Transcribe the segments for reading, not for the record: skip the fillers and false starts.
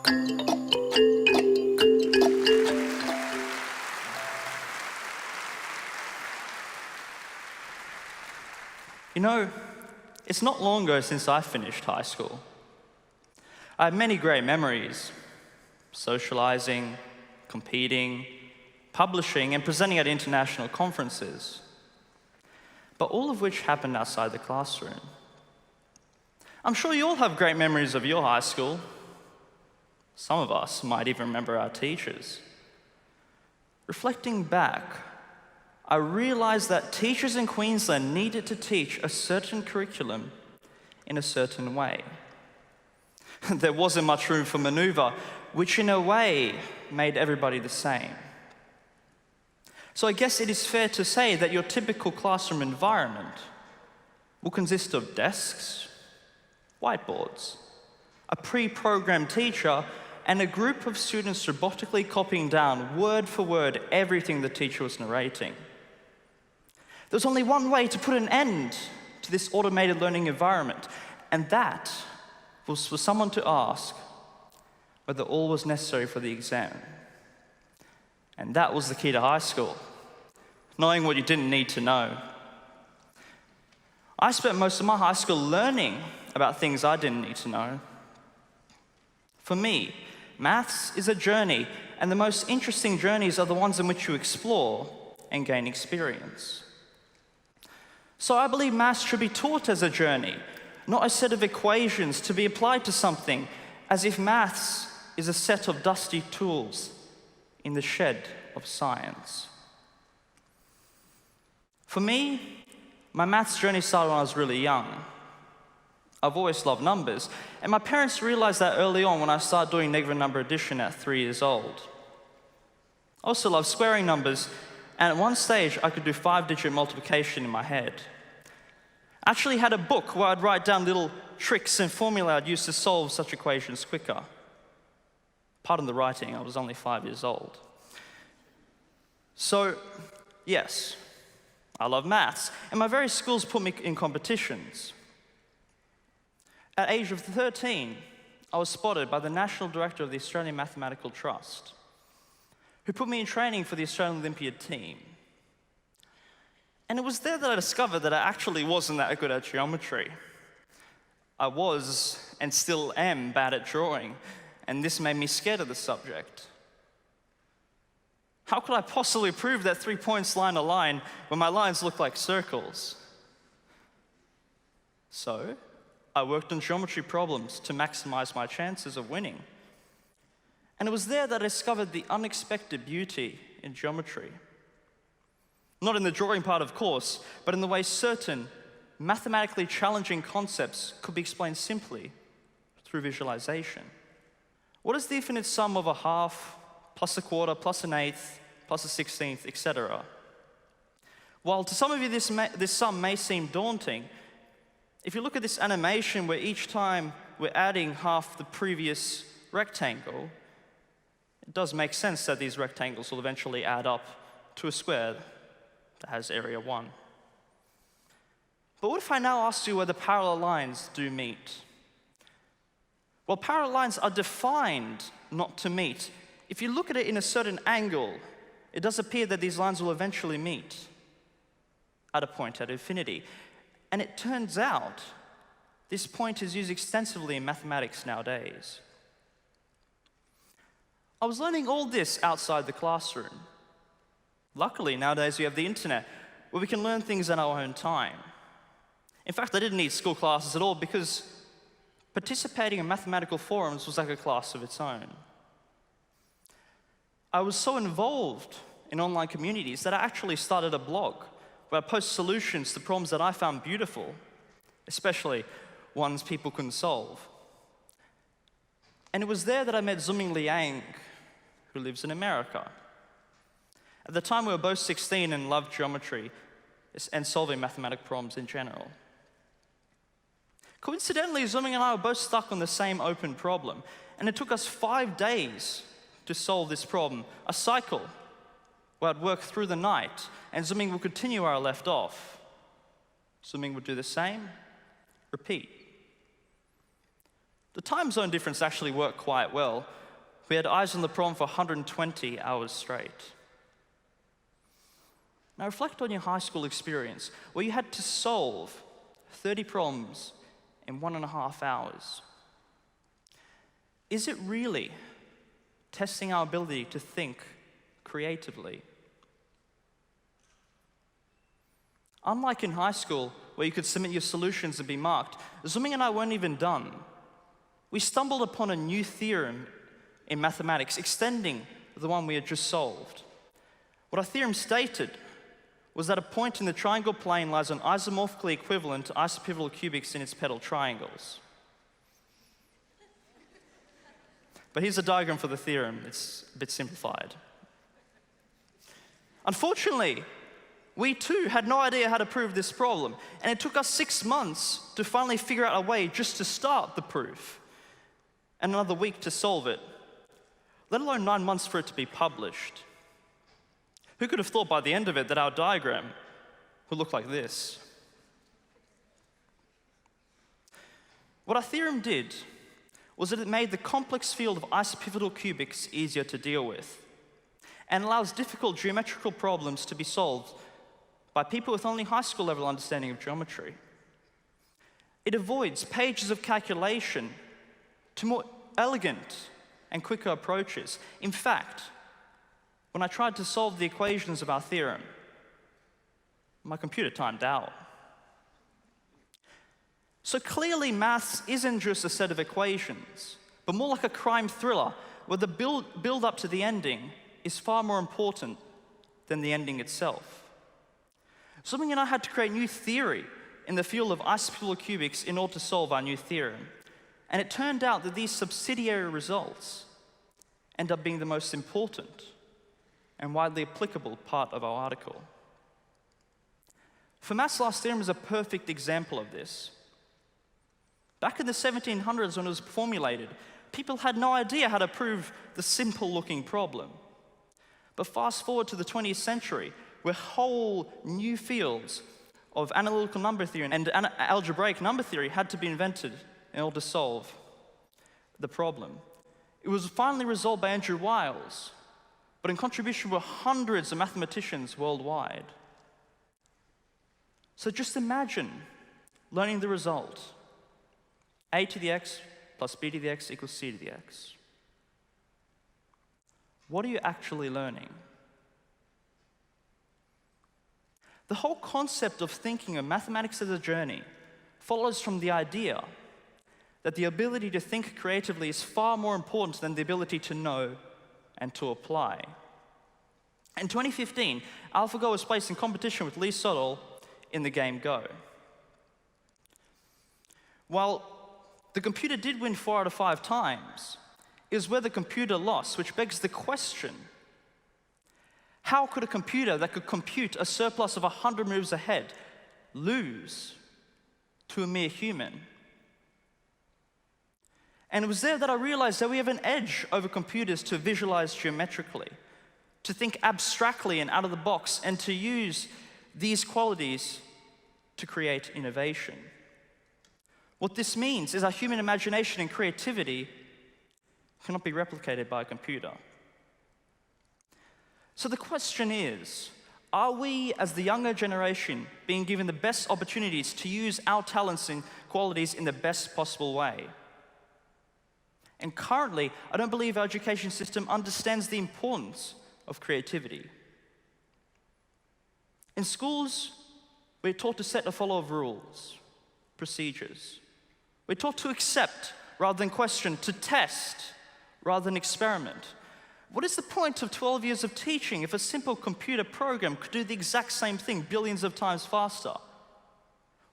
You know, it's not long ago since I finished high school. I have many great memories: socializing, competing, publishing, and presenting at international conferences, but all of which happened outside the classroom. I'm sure you all have great memories of your high school. Some of us might even remember our teachers. Reflecting back, I realized that teachers in Queensland needed to teach a certain curriculum in a certain way. There wasn't much room for maneuver, which in a way made everybody the same. So I guess it is fair to say that your typical classroom environment will consist of desks, whiteboards, a pre-programmed teacher, and a group of students robotically copying down word for word everything the teacher was narrating. There was only one way to put an end to this automated learning environment, and that was for someone to ask whether all was necessary for the exam. And that was the key to high school, knowing what you didn't need to know. I spent most of my high school learning about things I didn't need to know. For me, maths is a journey, and the most interesting journeys are the ones in which you explore and gain experience. So I believe maths should be taught as a journey, not a set of equations to be applied to something, as if maths is a set of dusty tools in the shed of science. For me, my maths journey started when I was really young. I've always loved numbers, and my parents realized that early on when I started doing negative number addition at 3 years old. I also loved squaring numbers, and at one stage I could do 5-digit multiplication in my head. I actually had a book where I'd write down little tricks and formulae I'd use to solve such equations quicker. Pardon the writing, I was only 5 years old. So, yes, I love maths, and my various schools put me in competitions. At the age of 13, I was spotted by the National Director of the Australian Mathematical Trust, who put me in training for the Australian Olympiad team. And it was there that I discovered that I actually wasn't that good at geometry. I was, and still am, bad at drawing, and this made me scared of the subject. How could I possibly prove that 3 points line a line when my lines look like circles? So, I worked on geometry problems to maximize my chances of winning. And it was there that I discovered the unexpected beauty in geometry. Not in the drawing part, of course, but in the way certain mathematically challenging concepts could be explained simply through visualization. What is the infinite sum of a half, plus a quarter, plus an eighth, plus a 16th, etc.? While to some of you this sum may seem daunting, if you look at this animation where each time we're adding half the previous rectangle, it does make sense that these rectangles will eventually add up to a square that has area 1. But what if I now ask you whether parallel lines do meet? Well, parallel lines are defined not to meet. If you look at it in a certain angle, it does appear that these lines will eventually meet at a point at infinity. And it turns out this point is used extensively in mathematics nowadays. I was learning all this outside the classroom. Luckily, nowadays we have the internet, where we can learn things at our own time. In fact, I didn't need school classes at all because participating in mathematical forums was like a class of its own. I was so involved in online communities that I actually started a blog where I post solutions to problems that I found beautiful, especially ones people couldn't solve. And it was there that I met Zuming Liang, who lives in America. At the time, we were both 16 and loved geometry and solving mathematical problems in general. Coincidentally, Zuming and I were both stuck on the same open problem, and it took us 5 days to solve this problem, a cycle where I'd work through the night, and Zuming would continue where I left off. Zuming would do the same, repeat. The time zone difference actually worked quite well. We had eyes on the problem for 120 hours straight. Now reflect on your high school experience, where you had to solve 30 problems in 1.5 hours. Is it really testing our ability to think creatively? Unlike in high school, where you could submit your solutions and be marked, Zuming and I weren't even done. We stumbled upon a new theorem in mathematics, extending the one we had just solved. What our theorem stated was that a point in the triangle plane lies on isomorphically equivalent isopivotal cubics in its pedal triangles. But here's a diagram for the theorem. It's a bit simplified. Unfortunately, we too had no idea how to prove this problem, and it took us 6 months to finally figure out a way just to start the proof, and another week to solve it, let alone 9 months for it to be published. Who could have thought by the end of it that our diagram would look like this? What our theorem did was that it made the complex field of isopivotal cubics easier to deal with, and allows difficult geometrical problems to be solved by people with only high school level understanding of geometry. It avoids pages of calculation to more elegant and quicker approaches. In fact, when I tried to solve the equations of our theorem, my computer timed out. So clearly maths isn't just a set of equations, but more like a crime thriller where the build up to the ending is far more important than the ending itself. Zuming and I had to create new theory in the field of isopivotal cubics in order to solve our new theorem. And it turned out that these subsidiary results end up being the most important and widely applicable part of our article. Fermat's last theorem is a perfect example of this. Back in the 1700s when it was formulated, people had no idea how to prove the simple-looking problem. But fast forward to the 20th century, where whole new fields of analytical number theory and algebraic number theory had to be invented in order to solve the problem. It was finally resolved by Andrew Wiles, but in contribution were hundreds of mathematicians worldwide. So just imagine learning the result. A to the x plus b to the x equals c to the x. What are you actually learning? The whole concept of thinking of mathematics as a journey follows from the idea that the ability to think creatively is far more important than the ability to know and to apply. In 2015, AlphaGo was placed in competition with Lee Sedol in the game Go. While the computer did win 4 out of 5 times, it was where the computer lost, which begs the question, how could a computer that could compute a surplus of 100 moves ahead lose to a mere human? And it was there that I realized that we have an edge over computers to visualize geometrically, to think abstractly and out of the box, and to use these qualities to create innovation. What this means is our human imagination and creativity cannot be replicated by a computer. So the question is, are we, as the younger generation, being given the best opportunities to use our talents and qualities in the best possible way? And currently, I don't believe our education system understands the importance of creativity. In schools, we're taught to set a follow of rules, procedures. We're taught to accept rather than question, to test rather than experiment. What is the point of 12 years of teaching if a simple computer program could do the exact same thing billions of times faster?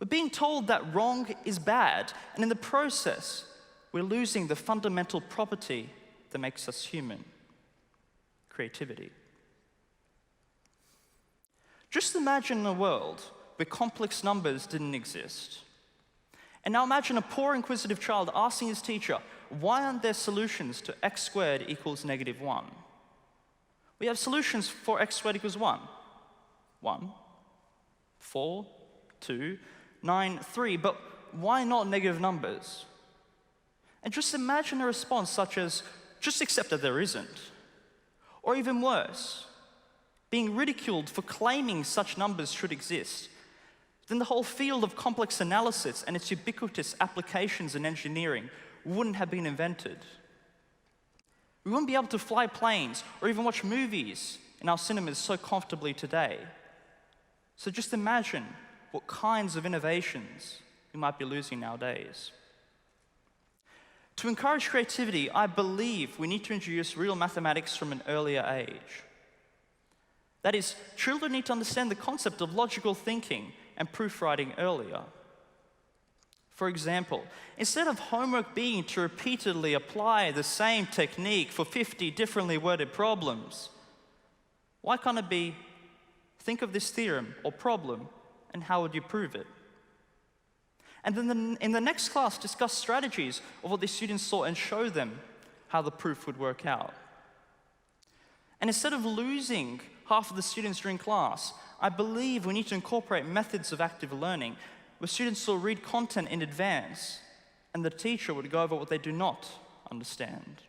We're being told that wrong is bad, and in the process, we're losing the fundamental property that makes us human: creativity. Just imagine a world where complex numbers didn't exist. And now imagine a poor inquisitive child asking his teacher, why aren't there solutions to x squared equals -1? We have solutions for x squared equals 1. 1, 4, 2, 9, 3, but why not negative numbers? And just imagine a response such as, just accept that there isn't. Or even worse, being ridiculed for claiming such numbers should exist. Then the whole field of complex analysis and its ubiquitous applications in engineering wouldn't have been invented. We wouldn't be able to fly planes or even watch movies in our cinemas so comfortably today. So just imagine what kinds of innovations we might be losing nowadays. To encourage creativity, I believe we need to introduce real mathematics from an earlier age. That is, children need to understand the concept of logical thinking and proofwriting earlier. For example, instead of homework being to repeatedly apply the same technique for 50 differently worded problems, why can't it be, think of this theorem or problem, and how would you prove it? And then in the next class, discuss strategies of what the students saw and show them how the proof would work out. And instead of losing half of the students during class, I believe we need to incorporate methods of active learning where students will read content in advance and the teacher would go over what they do not understand.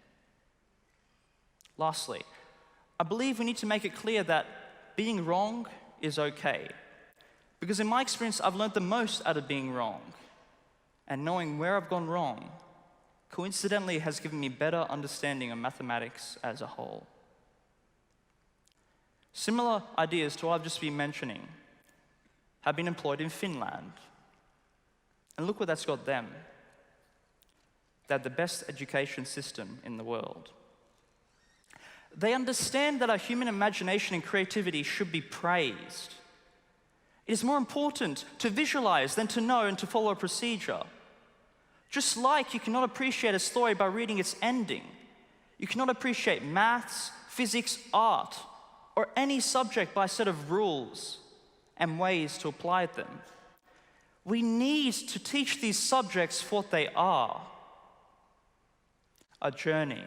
Lastly, I believe we need to make it clear that being wrong is okay. Because in my experience, I've learned the most out of being wrong. And knowing where I've gone wrong, coincidentally, has given me better understanding of mathematics as a whole. Similar ideas to what I've just been mentioning have been employed in Finland. And look what that's got them. They have the best education system in the world. They understand that our human imagination and creativity should be praised. It is more important to visualize than to know and to follow a procedure. Just like you cannot appreciate a story by reading its ending, you cannot appreciate maths, physics, art, or any subject by a set of rules and ways to apply them. We need to teach these subjects for what they are, a journey.